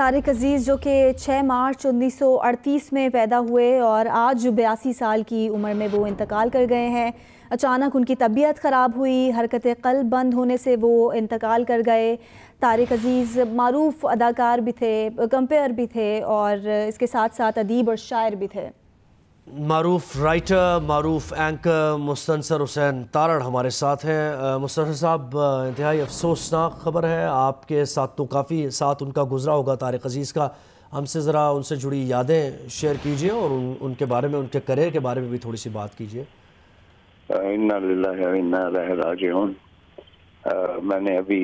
طارق عزیز جو کہ 6 مارچ 1938 میں پیدا ہوئے اور آج 82 سال کی عمر میں وہ انتقال کر گئے ہیں۔ اچانک ان کی طبیعت خراب ہوئی، حرکت قلب بند ہونے سے وہ انتقال کر گئے۔ طارق عزیز معروف اداکار بھی تھے، کمپیئر بھی تھے اور اس کے ساتھ ساتھ ادیب اور شاعر بھی تھے۔ معروف رائٹر، معروف اینکر مستنصر حسین تارڑ ہمارے ساتھ ہیں۔ مستنصر صاحب، انتہائی افسوسناک خبر ہے، آپ کے ساتھ تو کافی ساتھ ان کا گزرا ہوگا طارق عزیز کا، ہم سے ذرا ان سے جڑی یادیں شیئر کیجئے اور ان کے بارے میں، ان کے کریئر کے بارے میں بھی تھوڑی سی بات کیجئے۔ انا للہ و انا الیہ راجعون۔ میں نے ابھی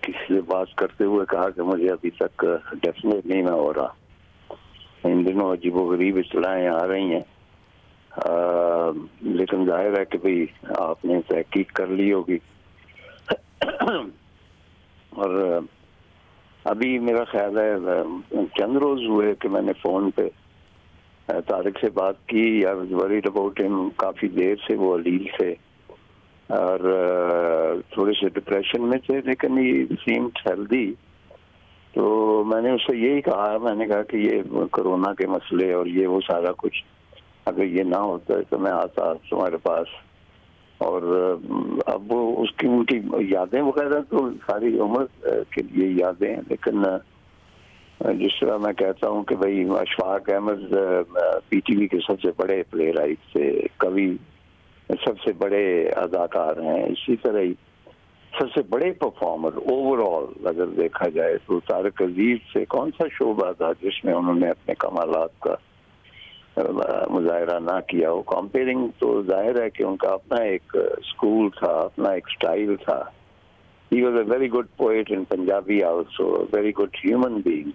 کسی سے بات کرتے ہوئے کہا کہ مجھے ابھی تک ڈیفینیٹ نہیں میں ہو رہا، ان دنوں عجیب و غریب اطلاعیں آ رہی ہیں، لیکن ظاہر ہے کہ بھئی آپ نے تحقیق کر لی ہوگی۔ اور ابھی میرا خیال ہے چند روز ہوئے کہ میں نے فون پہ طارق سے بات کی، یا وریڈ اباؤٹ ہم، کافی دیر سے وہ علیل تھے اور تھوڑے سے ڈپریشن میں تھے، لیکن یہ سیمڈ ہیلدی۔ تو میں نے اس سے یہی کہا، میں نے کہا کہ یہ کرونا کے مسئلے اور یہ وہ سارا کچھ، اگر یہ نہ ہوتا ہے تو میں آتا تمہارے پاس، اور اب وہ اس کی ان کی یادیں وغیرہ تو ساری عمر کے لیے یادیں ہیں، لیکن جس طرح میں کہتا ہوں کہ بھائی Ashfaq Ahmed P T V کے سب سے بڑے پلے رائٹ تھے، کبھی سب سے بڑے اداکار ہیں، اسی طرح ہی سب سے بڑے پرفارمر اوور آل اگر دیکھا جائے تو طارق عزیز سے کون سا شعبہ تھا جس میں انہوں نے اپنے کمالات کا مظاہرہ نہ کیا ہو۔ کمپیئرنگ تو ظاہر ہے کہ ان کا اپنا ایک اسکول تھا، اپنا ایک اسٹائل تھا۔ He was a very good poet in Punjabi also, a very good human being.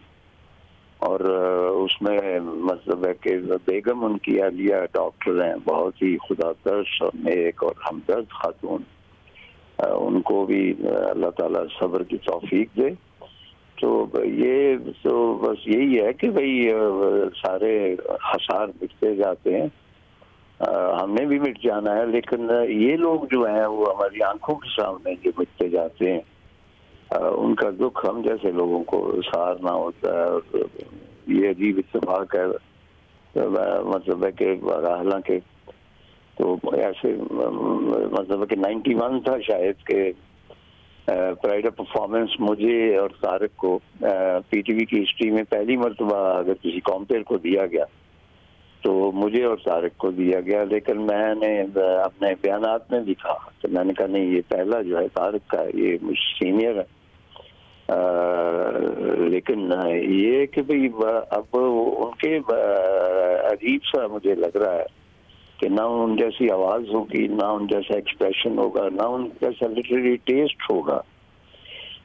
اور اس میں مطلب ہے کہ بیگم ان کی عالیہ ڈاکٹر ہیں، بہت ہی خدا ترس اور نیک اور ہمدرد خاتون، ان کو بھی اللہ تعالیٰ صبر کی توفیق دے۔ تو یہ تو بس یہی ہے کہ بھئی سارے آثار مٹتے جاتے ہیں، ہم نے بھی مٹ جانا ہے، لیکن یہ لوگ جو ہیں وہ ہماری آنکھوں کے سامنے جو مٹتے جاتے ہیں، ان کا دکھ ہم جیسے لوگوں کو سہارنا ہوتا ہے۔ اور یہ عجیب اتفاق ہے، مطلب ہے کہ حالانکہ تو ایسے مطلب ہے کہ 91 تھا شاید کہ پرائڈ آف پرفارمنس مجھے اور طارق کو پی ٹی وی کی ہسٹری میں پہلی مرتبہ اگر کسی کمپیئر کو دیا گیا تو مجھے اور طارق کو دیا گیا، لیکن میں نے اپنے بیانات میں بھی کہا تو میں نے کہا نہیں، یہ پہلا جو ہے طارق کا، یہ مجھ سینئر ہے۔ لیکن یہ کہ بھئی اب ان کے عجیب سا مجھے لگ رہا ہے کہ نہ ان جیسی آواز ہوگی، نہ ان جیسا ایکسپریشن ہوگا، نہ ان جیسا لٹریری ٹیسٹ ہوگا،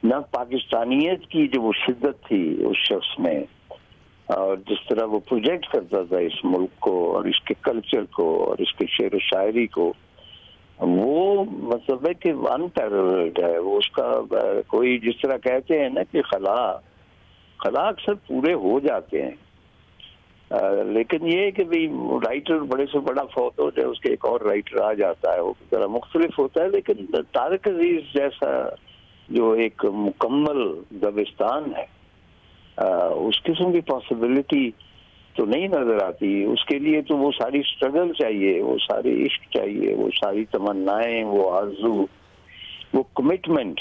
نہ پاکستانیت کی جو وہ شدت تھی اس شخص میں، اور جس طرح وہ پروجیکٹ کرتا تھا اس ملک کو اور اس کے کلچر کو اور اس کے شعر و شاعری کو، وہ مطلب ہے کہ انپیرلڈ ہے۔ وہ اس کا کوئی جس طرح کہتے ہیں نا کہ خلا اکثر پورے ہو جاتے ہیں، لیکن یہ کہ بھی رائٹر بڑے سے بڑا فوت ہو جائے، اس کے ایک اور رائٹر آ جاتا ہے، وہ ذرا مختلف ہوتا ہے، لیکن طارق عزیز جیسا جو ایک مکمل دبستان ہے، اس قسم کی پاسبلٹی تو نہیں نظر آتی۔ اس کے لیے تو وہ ساری اسٹرگل چاہیے، وہ ساری عشق چاہیے، وہ ساری تمنائیں، وہ آرزو، وہ کمٹمنٹ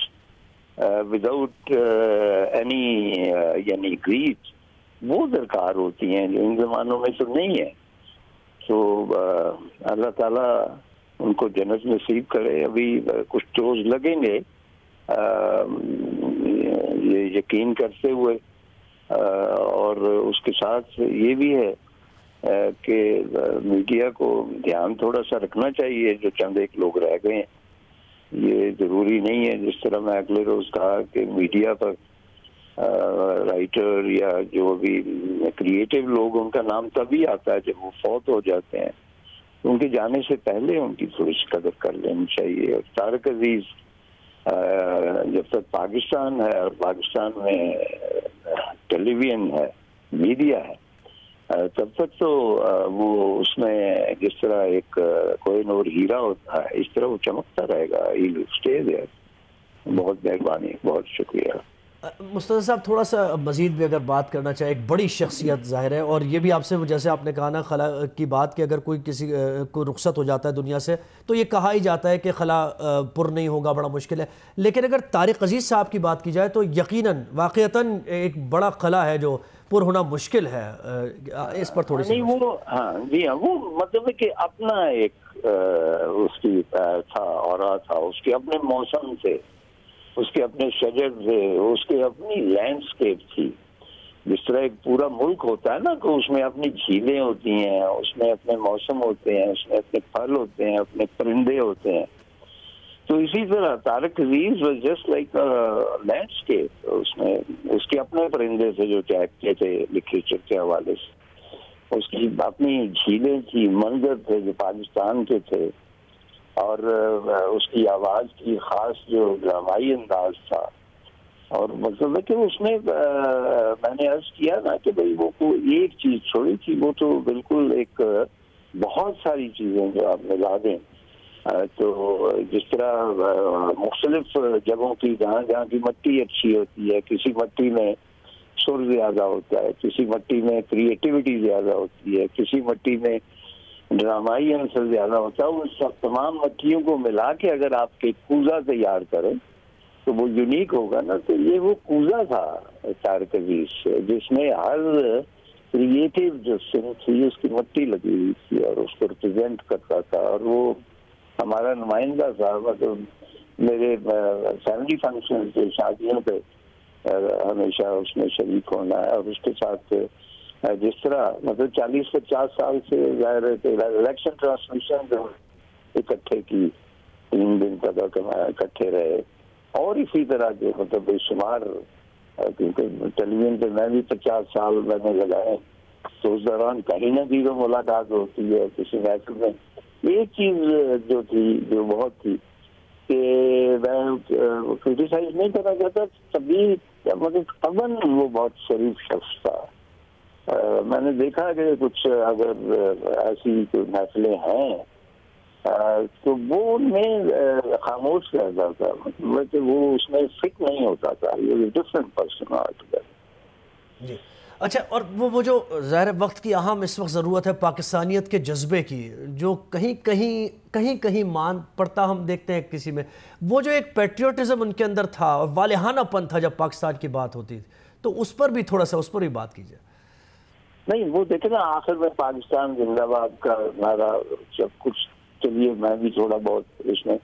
وداؤٹ اینی یعنی گریڈ، وہ درکار ہوتی ہیں جو ان زمانوں میں تو نہیں ہے۔ تو اللہ تعالیٰ ان کو جنت نصیب کرے۔ ابھی کچھ ڈوز لگیں گے یہ یقین کرتے ہوئے، اور اس کے ساتھ یہ بھی ہے کہ میڈیا کو دھیان تھوڑا سا رکھنا چاہیے، جو چند ایک لوگ رہ گئے ہیں۔ یہ ضروری نہیں ہے، جس طرح میں اگلے روز کہا کہ میڈیا پر رائٹر یا جو بھی کریٹو لوگ، ان کا نام تبھی آتا ہے جب وہ فوت ہو جاتے ہیں، ان کے جانے سے پہلے ان کی تھوڑی سی قدر کر لینی چاہیے۔ اور طارق عزیز جب تک پاکستان ہے اور پاکستان میں ٹیلی ویژن ہے، میڈیا ہے، تب تک تو وہ اس میں جس طرح ایک کوئی نور ہیرا ہوتا ہے، اس طرح وہ چمکتا رہے گا۔ بہت مہربانی، بہت شکریہ۔ مستنصر صاحب تھوڑا سا مزید بھی اگر بات کرنا چاہے، ایک بڑی شخصیت ظاہر ہے، اور یہ بھی آپ سے جیسے آپ نے کہا نا خلا کی بات کہ اگر کوئی کسی کو رخصت ہو جاتا ہے دنیا سے تو یہ کہا ہی جاتا ہے کہ خلا پر نہیں ہوگا، بڑا مشکل ہے. لیکن اگر طارق عزیز صاحب کی بات کی جائے تو یقیناً واقعتاً ایک بڑا خلا ہے جو پر ہونا مشکل ہے. اس پر تھوڑی سی وہ جی ہاں، وہ مطلب ہے کہ اپنا ایک اس کی تھا اورا تھا، اس کے اپنے موسم سے، اس کے اپنے شجر سے، اس کے اپنی لینڈسکیپ تھی. جس طرح ایک پورا ملک ہوتا ہے نا کہ اس میں اپنی جھیلیں ہوتی ہیں، اس میں اپنے موسم ہوتے ہیں، اس میں اپنے پھل ہوتے ہیں، اپنے پرندے ہوتے ہیں. تو اسی طرح طارق عزیز واز جسٹ لائک لینڈسکیپ. اس میں اس کے اپنے پرندے تھے جو چہکتے تھے لٹریچر کے حوالے سے، اس کی اپنی جھیلیں تھی، منظر تھے جو پاکستان کے تھے، اور اس کی آواز کی خاص جو ڈرامائی انداز تھا. اور مطلب ہے کہ اس میں میں نے عرض کیا نا کہ بھئی وہ کوئی ایک چیز چھوڑی تھی، وہ تو بالکل ایک بہت ساری چیزیں جو آپ ملا دیں تو جس طرح مختلف جگہوں کی جہاں جہاں کی مٹی اچھی ہوتی ہے، کسی مٹی میں سر زیادہ ہوتا ہے، کسی مٹی میں کریٹیوٹی زیادہ ہوتی ہے، کسی مٹی میں ڈرامائی عنصر زیادہ ہوتا ہے. ان سب تمام مٹیوں کو ملا کے اگر آپ کے کوزہ تیار کریں تو وہ یونیک ہوگا نا. تو یہ وہ کوزہ تھا طارق عزیز سے، جس میں ہر کریٹیو جو سن تھی اس کی مٹی لگی ہوئی تھی اور اس کو ریپرزینٹ کرتا تھا. اور وہ ہمارا نمائندہ تھا. مطلب میرے فیملی فنکشن پہ، شادیوں پہ ہمیشہ اس میں شریک ہونا ہے. اور اس کے ساتھ جس طرح مطلب 40-50 سال سے ظاہر ہے کہ الیکشن ٹرانسمیشن جو اکٹھے کی 3 دن تک اکٹھے رہے. اور اسی طرح کے مطلب بے شمار، کیونکہ ٹیلی ویژن پہ میں بھی 50 سال میں نے لگائے، تو اس دوران کہیں نہ کہیں تو ملاقات ہوتی ہے کسی محفل میں. ایک چیز جو تھی جو بہت تھی کہ میں کرٹیسائز نہیں کرنا چاہتا، تبھی مطلب طبعاً وہ بہت شریف شخص تھا. میں نے دیکھا کہ کچھ اگر ایسی کوئی محفلیں ہیں تو وہ ان میں خاموش رہتا تھا، مطلب کہ وہ اس میں فٹ نہیں ہوتا تھا. یہ ڈفرینٹ پرسن جی. اچھا، اور وہ جو ظاہر وقت کی اہم اس وقت ضرورت ہے پاکستانیت کے جذبے کی، جو کہیں مان پڑتا ہم دیکھتے ہیں کسی میں، وہ جو ایک پیٹریوٹزم ان کے اندر تھا اور والہانہ پن تھا جب پاکستان کی بات ہوتی تھی، تو اس پر بھی تھوڑا سا اس پر بھی بات کیجیے. نہیں، وہ دیکھیں نا آخر میں پاکستان زندہ باد کا نعرہ سب کچھ. چلیے میں بھی تھوڑا بہت اس میں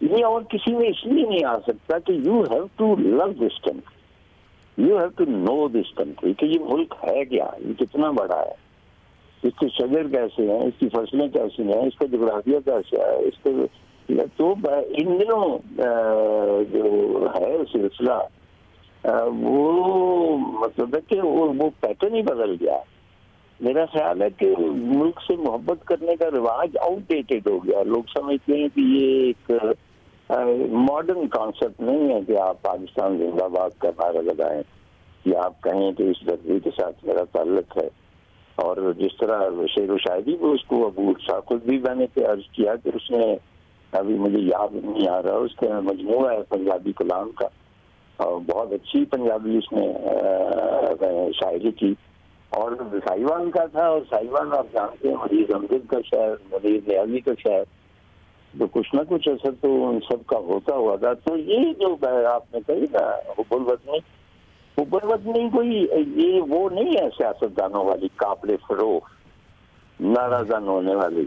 یہ، اور کسی میں اس لیے نہیں آ سکتا کہ you have to love this country, you have to know this country کہ یہ ملک ہے کیا، یہ کتنا بڑا ہے، اس کے شجر کیسے ہیں، اس کی فصلیں کیسی ہیں، اس کا جغرافیہ کیسا ہے، اس کے تو ان دنوں جو ہے سلسلہ وہ مطلب ہے کہ وہ پیٹرن ہی بدل گیا. میرا خیال ہے کہ ملک سے محبت کرنے کا رواج آؤٹ ڈیٹڈ ہو گیا. لوگ سمجھتے ہیں کہ یہ ایک ماڈرن کانسیپٹ نہیں ہے کہ آپ پاکستان زندہ باد کا نعرہ لگائیں یا آپ کہیں کہ اس دھرتی کے ساتھ میرا تعلق ہے. اور جس طرح شعر و شاعری بھی اس کو ابو خود بھی میں نے عرض کیا کہ اس نے، ابھی مجھے یاد نہیں آ رہا، اس کا مجموعہ ہے پنجابی کلام کا، اور بہت اچھی پنجابی اس نے شاعری کی. اور سائیوان کا تھا، اور سائیوان آپ جانتے ہیں مریض امجد کا شاعر، مریض نیازی کا شاعر، تو کچھ نہ کچھ اثر تو ان سب کا ہوتا ہوا تھا. تو یہ جو آپ نے کہی نا حب الوطنی کوئی یہ وہ نہیں ہے سیاستدانوں والی قابل فروغ نعرہ زن ہونے والی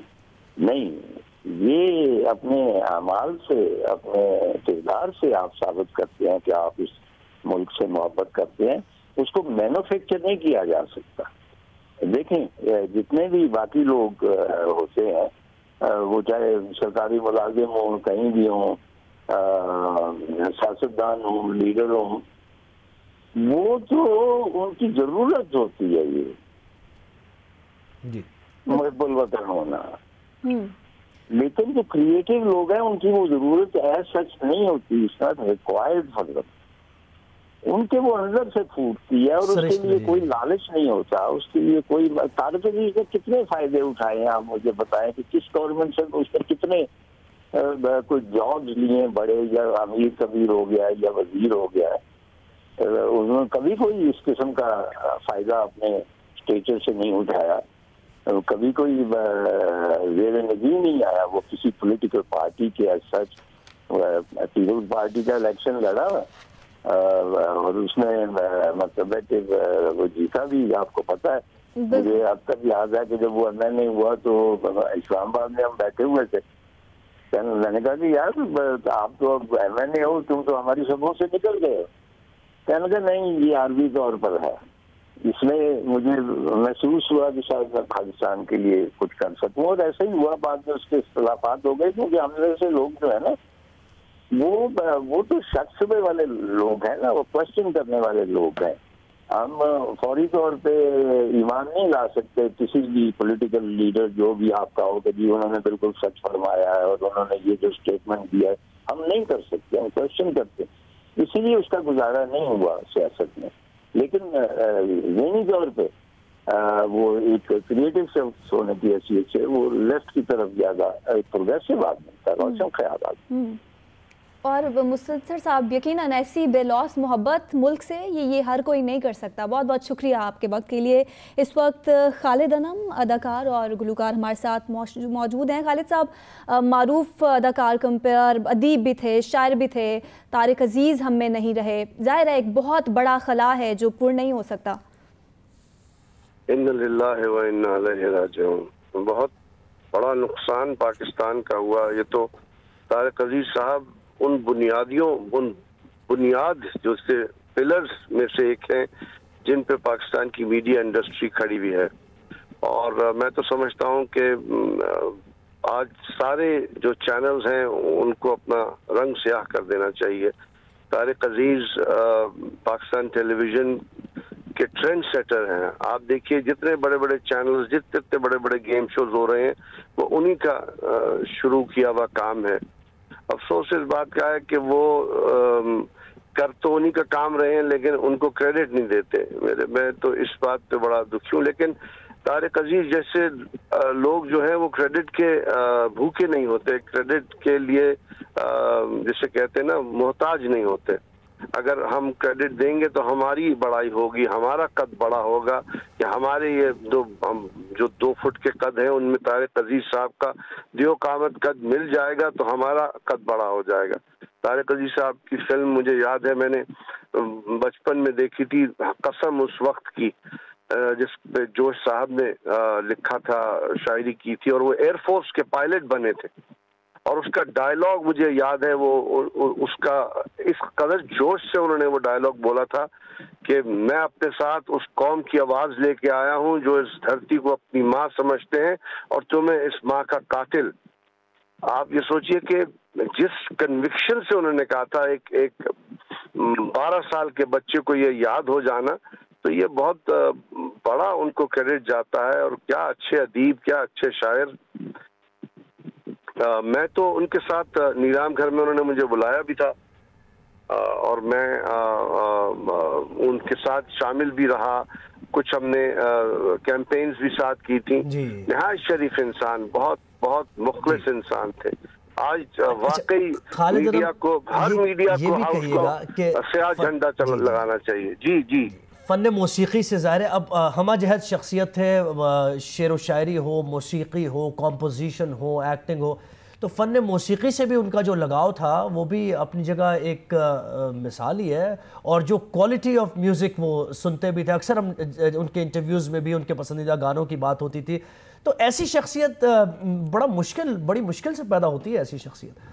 نہیں. یہ اپنے اعمال سے، اپنے کردار سے آپ ثابت کرتے ہیں کہ آپ اس ملک سے محبت کرتے ہیں. اس کو مینوفیکچر نہیں کیا جا سکتا. دیکھیں جتنے بھی باقی لوگ ہوتے ہیں، وہ چاہے سرکاری ملازم ہوں، کہیں بھی ہوں، سیاستدان ہوں، لیڈر ہوں، وہ تو ان کی ضرورت ہوتی ہے یہ محب الوطن ہونا. لیکن جو کریٹیو لوگ ہیں ان کی وہ ضرورت ایز سچ نہیں ہوتی، اس کا ریکوائرڈ فار دم. ان کے وہ اندر سے پھوٹتی ہے اور اس کے لیے کوئی لالچ نہیں ہوتا، اس کے لیے کوئی. طارق عزیز نے کتنے فائدے اٹھائے ہیں آپ مجھے بتائیں کہ کس گورنمنٹ سے اس نے کتنے کوئی جابز لیے بڑے، یا امیر کبیر ہو گیا یا وزیر ہو گیا. انہوں نے کبھی کوئی اس قسم کا فائدہ اپنے اسٹیٹس سے نہیں اٹھایا, کبھی کوئی زیر نظیر نہیں آیا. وہ کسی پولیٹیکل پارٹی کے ایز سچ پیپلز پارٹی کا الیکشن لڑا اور اس میں مطلب ہے کہ وہ جیتا بھی. آپ کو پتا ہے, مجھے اب تک یاد ہے کہ جب وہ ایم این اے ہوا تو اسلام آباد میں ہم بیٹھے ہوئے تھے. میں نے کہا کہ یار آپ تو اب ایم این اے ہو, تم تو ہماری سبوں سے نکل گئے ہو. کہنے لگا نہیں, یہ عارضی طور پر ہے. اس میں مجھے محسوس ہوا کہ شاید میں پاکستان کے لیے کچھ کر سکوں, اور ایسا ہی ہوا. بعد میں اس کے اختلافات ہو گئے, کیونکہ ہم جیسے لوگ جو ہے نا وہ تو شخص والے لوگ ہیں نا, وہ کوشچن کرنے والے لوگ ہیں. ہم فوری طور پہ ایمان نہیں لا سکتے کسی بھی پولیٹیکل لیڈر جو بھی آپ کا ہو کہ جی انہوں نے بالکل سچ فرمایا ہے اور انہوں نے یہ جو اسٹیٹمنٹ دیا ہے. ہم نہیں کر سکتے, ہم کوشچن کرتے, اسی لیے اس کا گزارا نہیں ہوا سیاست میں. لیکن ذہنی طور پہ وہ ایک کریٹو شخص ہونے کی حیثیت سے وہ لیفٹ کی طرف زیادہ ایک پروگریسو آدمی تھا, روشن خیالات. اور مستنصر صاحب یقیناً ایسی بے لوث محبت ملک سے یہ ہر کوئی نہیں کر سکتا. بہت بہت شکریہ آپ کے وقت کے لیے. اس وقت خالد انم اداکار اور گلوکار ہمارے ساتھ موجود ہیں. خالد صاحب, معروف اداکار, کمپیئر, ادیب بھی تھے, شاعر بھی تھے. طارق عزیز ہم میں نہیں رہے. ظاہر ہے ایک بہت بڑا خلا ہے جو پر نہیں ہو سکتا. ان للہ و انا الیہ راجعون. بہت بڑا نقصان پاکستان کا ہوا. یہ تو طارق عزیز صاحب ان بنیاد جو سے پلرز میں سے ایک ہیں جن پہ پاکستان کی میڈیا انڈسٹری کھڑی ہوئی ہے. اور میں تو سمجھتا ہوں کہ آج سارے جو چینلز ہیں ان کو اپنا رنگ سیاہ کر دینا چاہیے. طارق عزیز پاکستان ٹیلی ویژن کے ٹرینڈ سیٹر ہیں. آپ دیکھیے جتنے بڑے بڑے چینلز, جتنے بڑے بڑے گیم شوز ہو رہے ہیں وہ انہی کا شروع کیا ہوا کام ہے. افسوس اس بات کا ہے کہ وہ کر تو انہی کا کام رہے ہیں لیکن ان کو کریڈٹ نہیں دیتے. میں تو اس بات پہ بڑا دکھی ہوں. لیکن طارق عزیز جیسے لوگ جو ہیں وہ کریڈٹ کے بھوکے نہیں ہوتے, کریڈٹ کے لیے جسے کہتے ہیں نا محتاج نہیں ہوتے. اگر ہم کریڈٹ دیں گے تو ہماری بڑائی ہوگی, ہمارا قد بڑا ہوگا. کہ ہمارے یہ جو 2 فٹ کے قد ہیں ان میں طارق عزیز صاحب کا دیو قامت قد مل جائے گا تو ہمارا قد بڑا ہو جائے گا. طارق عزیز صاحب کی فلم مجھے یاد ہے, میں نے بچپن میں دیکھی تھی, قسم اس وقت کی, جس پہ جوش صاحب نے لکھا تھا, شاعری کی تھی, اور وہ ایئر فورس کے پائلٹ بنے تھے. اور اس کا ڈائلاگ مجھے یاد ہے, وہ اس کا اس قدر جوش سے انہوں نے وہ ڈائلاگ بولا تھا کہ میں اپنے ساتھ اس قوم کی آواز لے کے آیا ہوں جو اس دھرتی کو اپنی ماں سمجھتے ہیں اور تمہیں اس ماں کا قاتل. آپ یہ سوچئے کہ جس کنوکشن سے انہوں نے کہا تھا, ایک 12 سال کے بچے کو یہ یاد ہو جانا, تو یہ بہت بڑا ان کو کریڈٹ جاتا ہے. اور کیا اچھے ادیب, کیا اچھے شاعر. میں تو ان کے ساتھ نیلام گھر میں انہوں نے مجھے بلایا بھی تھا اور میں ان کے ساتھ شامل بھی رہا. کچھ ہم نے کیمپینز بھی ساتھ کی تھی. نہایت شریف انسان, بہت بہت مخلص انسان تھے. آج واقعی میڈیا کو, ہر میڈیا کو ہاؤس کو سیاہ جھنڈا لگانا چاہیے. جی جی. فن موسیقی سے ظاہر ہے اب ہمہ جہت شخصیت ہے, شعر و شاعری ہو, موسیقی ہو, کمپوزیشن ہو, ایکٹنگ ہو, تو فن موسیقی سے بھی ان کا جو لگاؤ تھا وہ بھی اپنی جگہ ایک مثال ہی ہے. اور جو کوالٹی آف میوزک وہ سنتے بھی تھے, اکثر ہم ان کے انٹرویوز میں بھی ان کے پسندیدہ گانوں کی بات ہوتی تھی. تو ایسی شخصیت بڑی مشکل سے پیدا ہوتی ہے ایسی شخصیت.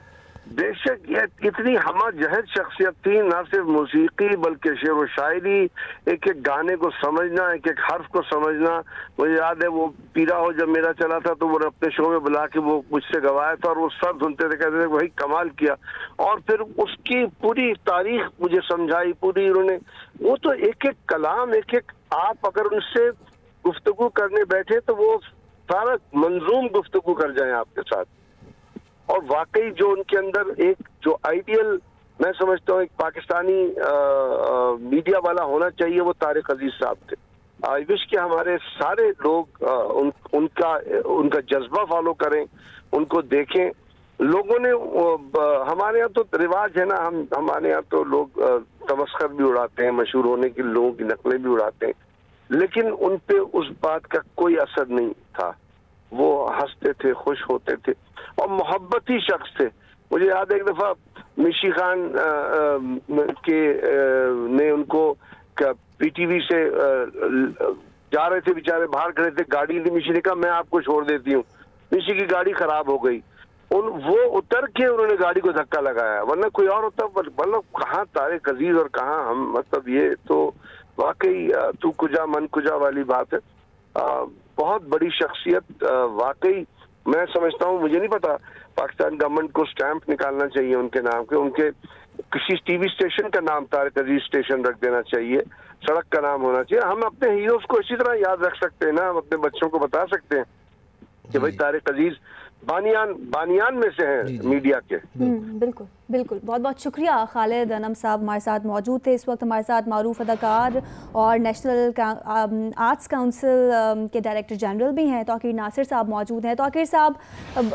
بے شک یہ اتنی ہمہ جہت شخصیت تھی, نہ صرف موسیقی بلکہ شعر و شاعری, ایک ایک گانے کو سمجھنا, ایک ایک حرف کو سمجھنا. مجھے یاد ہے وہ پیرا ہو جب میرا چلا تھا تو وہ اپنے شو میں بلا کے وہ مجھ سے گوایا تھا, اور وہ سب سنتے تھے, کہتے تھے وہی کمال کیا. اور پھر اس کی پوری تاریخ مجھے سمجھائی پوری انہوں نے. وہ تو ایک ایک کلام, ایک ایک, آپ اگر ان سے گفتگو کرنے بیٹھے تو وہ سارا منظوم گفتگو کر جائیں آپ کے ساتھ. اور واقعی جو ان کے اندر ایک جو آئیڈیل میں سمجھتا ہوں ایک پاکستانی میڈیا والا ہونا چاہیے, وہ طارق عزیز صاحب تھے. آئی وش کہ ہمارے سارے لوگ ان کا جذبہ فالو کریں, ان کو دیکھیں. لوگوں نے ہمارے یہاں تو رواج ہے نا، ہمارے یہاں تو لوگ تمسخر بھی اڑاتے ہیں، مشہور ہونے کی لوگوں کی نقلیں بھی اڑاتے ہیں، لیکن ان پہ اس بات کا کوئی اثر نہیں تھا. وہ ہنستے تھے، خوش ہوتے تھے اور محبتی شخص تھے. مجھے یاد ہے ایک دفعہ مشی خان کے نے ان کو پی ٹی وی سے جا رہے تھے، بیچارے باہر کھڑے تھے، گاڑی تھی، مشی نے کہا میں آپ کو چھوڑ دیتی ہوں. مشی کی گاڑی خراب ہو گئی، وہ اتر کے انہوں نے گاڑی کو دھکا لگایا، ورنہ کوئی اور ہوتا. مطلب کہاں طارق عزیز اور کہاں ہم، مطلب یہ تو واقعی تو کجا من کجا والی بات ہے. بہت بڑی شخصیت واقعی. میں سمجھتا ہوں، مجھے نہیں پتا، پاکستان گورنمنٹ کو سٹیمپ نکالنا چاہیے ان کے نام کے، ان کے کسی ٹی وی اسٹیشن کا نام طارق عزیز اسٹیشن رکھ دینا چاہیے، سڑک کا نام ہونا چاہیے. ہم اپنے ہیروز کو اسی طرح یاد رکھ سکتے ہیں نا، ہم اپنے بچوں کو بتا سکتے ہیں کہ بھائی طارق عزیز بانیان میں سے ہیں میڈیا کے. بالکل بالکل. بہت بہت شکریہ خالد انم صاحب ہمارے ساتھ موجود تھے. اس وقت ہمارے ساتھ معروف اداکار اور نیشنل آرٹس کونسل کے ڈائریکٹر جنرل بھی ہیں توقیر ناصر صاحب موجود ہیں. توقیر صاحب،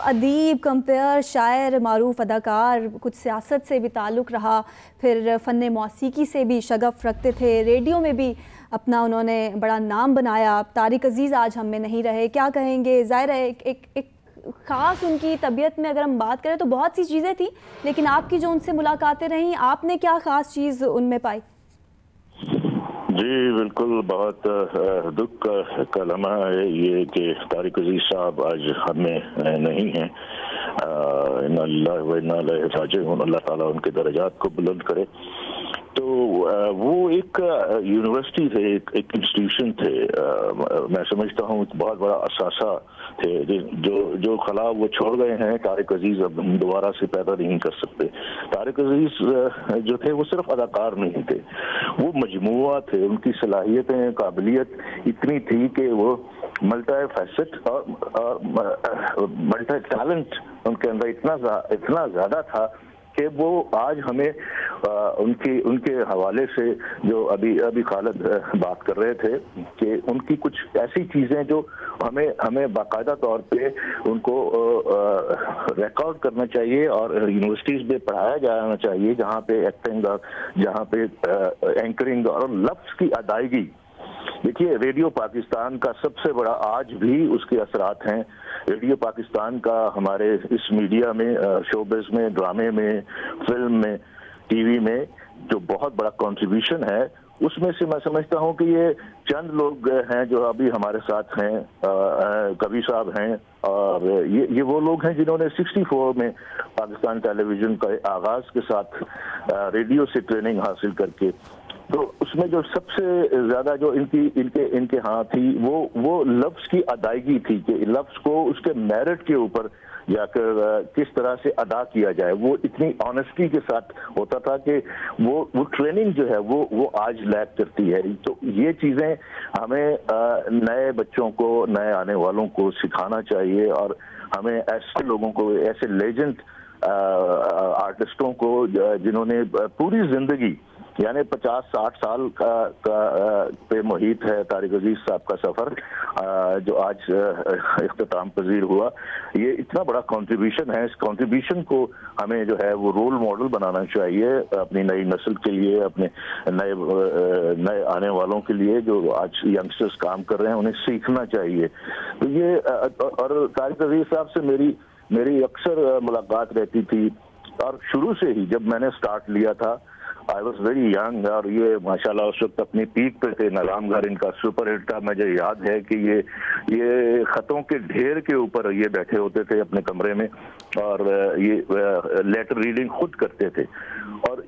ادیب، کمپیئر، شاعر، معروف اداکار، کچھ سیاست سے بھی تعلق رہا، پھر فن موسیقی سے بھی شغف رکھتے تھے، ریڈیو میں بھی اپنا انہوں نے بڑا نام بنایا. طارق عزیز آج ہم میں نہیں رہے، کیا کہیں گے؟ ظاہر ہے ایک خاص ان کی طبیعت میں اگر ہم بات کریں تو بہت سی چیزیں تھیں، لیکن آپ کی جو ان سے ملاقاتیں رہیں، آپ نے کیا خاص چیز ان میں پائی؟ جی بالکل، بہت دکھ کا لمحہ ہے یہ کہ طارق عزیز صاحب آج ہم میں نہیں ہیں. انا للہ و انا الیہ راجعون. اللہ تعالیٰ ان کے درجات کو بلند کرے. تو وہ ایک یونیورسٹی تھے، ایک انسٹیٹیوشن تھے. میں سمجھتا ہوں بہت بڑا اثاثہ تھے. جو خلا وہ چھوڑ گئے ہیں طارق عزیز اب دوبارہ سے پیدا نہیں کر سکتے. طارق عزیز جو تھے وہ صرف اداکار نہیں تھے، وہ مجموعہ تھے. ان کی صلاحیتیں، قابلیت اتنی تھی کہ وہ ملٹی فیسٹ اور ملٹی ٹیلنٹ ان کے اندر اتنا زیادہ تھا کہ وہ آج ہمیں ان کے حوالے سے جو ابھی خالد بات کر رہے تھے کہ ان کی کچھ ایسی چیزیں جو ہمیں باقاعدہ طور پہ ان کو ریکارڈ کرنا چاہیے اور یونیورسٹیز میں پڑھایا جانا چاہیے، جہاں پہ ایکٹنگ اور جہاں پہ اینکرنگ اور لفظ کی ادائیگی. دیکھیے، ریڈیو پاکستان کا سب سے بڑا آج بھی اس کے اثرات ہیں. ریڈیو پاکستان کا ہمارے اس میڈیا میں، شوبز میں، ڈرامے میں، فلم میں، ٹی وی میں جو بہت بڑا کنٹریبیوشن ہے، اس میں سے میں سمجھتا ہوں کہ یہ چند لوگ ہیں جو ابھی ہمارے ساتھ ہیں. کبھی صاحب ہیں، اور یہ وہ لوگ ہیں جنہوں نے 64 میں پاکستان ٹیلی ویژن کا آغاز کے ساتھ ریڈیو سے ٹریننگ حاصل کر کے، تو اس میں جو سب سے زیادہ جو ان کے ہاں تھی وہ لفظ کی ادائیگی تھی کہ لفظ کو اس کے میرٹ کے اوپر یا کر کس طرح سے ادا کیا جائے. وہ اتنی آنیسٹی کے ساتھ ہوتا تھا کہ وہ ٹریننگ جو ہے وہ آج لیک کرتی ہے. تو یہ چیزیں ہمیں نئے بچوں کو، نئے آنے والوں کو سکھانا چاہیے، اور ہمیں ایسے لوگوں کو، ایسے لیجنڈ آرٹسٹوں کو جنہوں نے پوری زندگی، یعنی 50-60 سال کا پہ محیط ہے طارق عزیز صاحب کا سفر جو آج اختتام پذیر ہوا. یہ اتنا بڑا کنٹریبیوشن ہے. اس کنٹریبیوشن کو ہمیں جو ہے وہ رول ماڈل بنانا چاہیے اپنی نئی نسل کے لیے، اپنے نئے آنے والوں کے لیے جو آج ینگسٹرز کام کر رہے ہیں، انہیں سیکھنا چاہیے. تو یہ، اور طارق عزیز صاحب سے میری اکثر ملاقات رہتی تھی، اور شروع سے ہی جب میں نے سٹارٹ لیا تھا آئی واز ویری ینگ، اور یہ ماشاءاللہ اس وقت اپنی پیک پہ تھے. نظام گھر ان کا سپر ہٹ تھا. مجھے یاد ہے کہ یہ خطوں کے ڈھیر کے اوپر یہ بیٹھے ہوتے تھے اپنے کمرے میں، اور یہ لیٹر ریڈنگ خود کرتے تھے. اور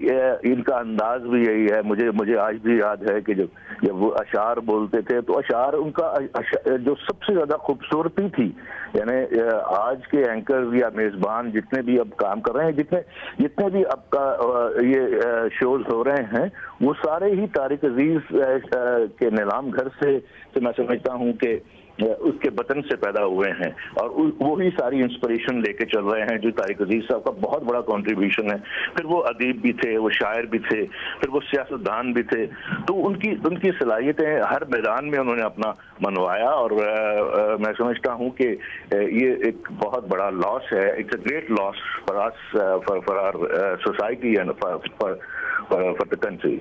ان کا انداز بھی یہی ہے. مجھے آج بھی یاد ہے کہ جب وہ اشعار بولتے تھے تو اشعار ان کا جو سب سے زیادہ خوبصورتی تھی، یعنی آج کے اینکرز یا میزبان جتنے بھی اب کام کر رہے ہیں، جتنے بھی اب کا یہ شوز ہو رہے ہیں، وہ سارے ہی طارق عزیز کے نیلام گھر سے میں سمجھتا ہوں کہ اس کے بطن سے پیدا ہوئے ہیں اور وہی ساری انسپریشن لے کے چل رہے ہیں جو طارق عزیز صاحب کا بہت بڑا کنٹریبیوشن ہے. پھر وہ ادیب بھی تھے, وہ شاعر بھی تھے, پھر وہ سیاستدان بھی تھے. تو ان کی صلاحیتیں ہر میدان میں انہوں نے اپنا منوایا, اور میں سمجھتا ہوں کہ یہ ایک بہت بڑا لاس ہے. It's a great loss for our society and for the country.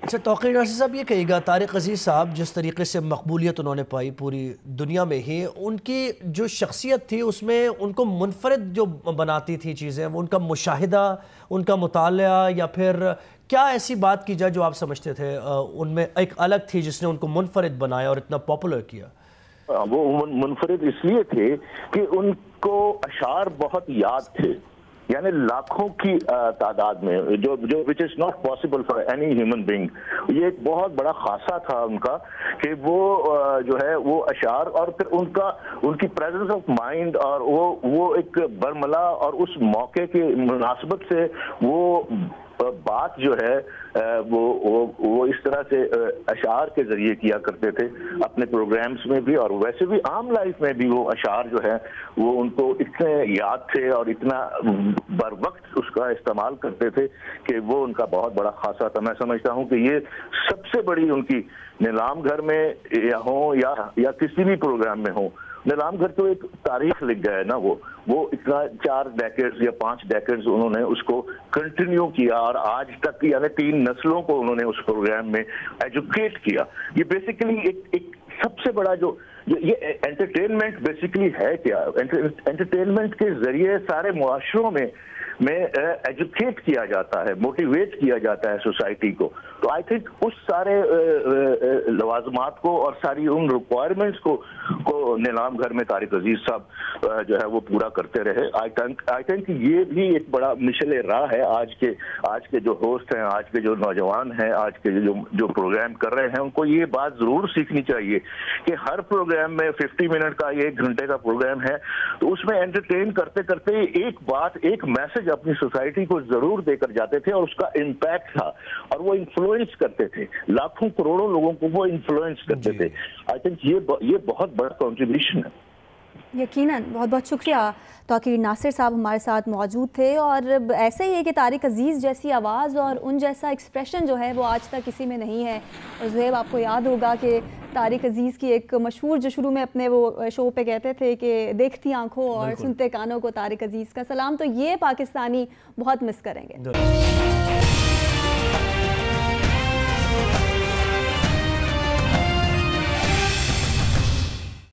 اچھا توقیر ناصر صاحب یہ کہے گا, طارق عزیز صاحب جس طریقے سے مقبولیت انہوں نے پائی پوری دنیا میں ہی, ان کی جو شخصیت تھی اس میں ان کو منفرد جو بناتی تھی چیزیں, وہ ان کا مشاہدہ, ان کا مطالعہ, یا پھر کیا ایسی بات کی جائے جو آپ سمجھتے تھے ان میں ایک الگ تھی جس نے ان کو منفرد بنایا اور اتنا پاپولر کیا؟ وہ منفرد اس لیے تھے کہ ان کو اشعار بہت یاد تھے, یعنی لاکھوں کی تعداد میں, جو which is not possible for any human being. یہ ایک بہت بڑا خاصہ تھا ان کا کہ وہ جو ہے وہ اشعار, اور پھر ان کی پریزنس آف مائنڈ, اور وہ ایک برملا, اور اس موقع کی مناسبت سے وہ بات جو ہے وہ اس طرح سے اشعار کے ذریعے کیا کرتے تھے اپنے پروگرامز میں بھی, اور ویسے بھی عام لائف میں بھی وہ اشعار جو ہے وہ ان کو اتنے یاد تھے اور اتنا بر وقت اس کا استعمال کرتے تھے کہ وہ ان کا بہت بڑا خاصہ تھا. میں سمجھتا ہوں کہ یہ سب سے بڑی ان کی, نیلام گھر میں ہوں یا کسی بھی پروگرام میں ہوں, نیلام گھر تو ایک تاریخ لکھ گیا ہے نا. وہ اتنا 4 ڈیکیڈز یا 5 ڈیکیڈز انہوں نے اس کو کنٹینیو کیا, اور آج تک یعنی 3 نسلوں کو انہوں نے اس پروگرام میں ایجوکیٹ کیا. یہ بیسیکلی ایک سب سے بڑا جو یہ انٹرٹینمنٹ بیسیکلی ہے کیا, انٹرٹینمنٹ کے ذریعے سارے معاشروں میں ایجوکیٹ کیا جاتا ہے, موٹیویٹ کیا جاتا ہے سوسائٹی کو. تو آئی تھنک اس سارے لوازمات کو اور ساری ان ریکوائرمنٹس کو نیلام گھر میں طارق عزیز صاحب جو ہے وہ پورا کرتے رہے. آئی تھنک یہ بھی ایک بڑا مشعل راہ ہے آج کے جو ہوسٹ ہیں, آج کے جو نوجوان ہیں, آج کے جو پروگرام کر رہے ہیں, ان کو یہ بات ضرور سیکھنی چاہیے کہ ہر پروگرام میں 50 منٹ کا 1 گھنٹے کا پروگرام ہے, تو اس میں انٹرٹین کرتے کرتے ایک بات, ایک میسج اپنی سوسائٹی کو ضرور دے کر جاتے تھے, اور اس کا امپیکٹ تھا, اور وہ انفلوئنس کرتے تھے لاکھوں کروڑوں لوگوں کو, وہ انفلوئنس کرتے تھے. آئی تھنک یہ بہت بڑا کنٹریبیوشن ہے. یقیناً. بہت بہت شکریہ. توقیر ناصر صاحب ہمارے ساتھ موجود تھے, اور ایسے ہی ہے کہ طارق عزیز جیسی آواز اور ان جیسا ایکسپریشن جو ہے وہ آج تک کسی میں نہیں ہے. اور زہیب آپ کو یاد ہوگا کہ طارق عزیز کی ایک مشہور, جو شروع میں اپنے وہ شو پہ کہتے تھے کہ دیکھتی آنکھوں اور سنتے کانوں کو طارق عزیز کا سلام, تو یہ پاکستانی بہت مس کریں گے.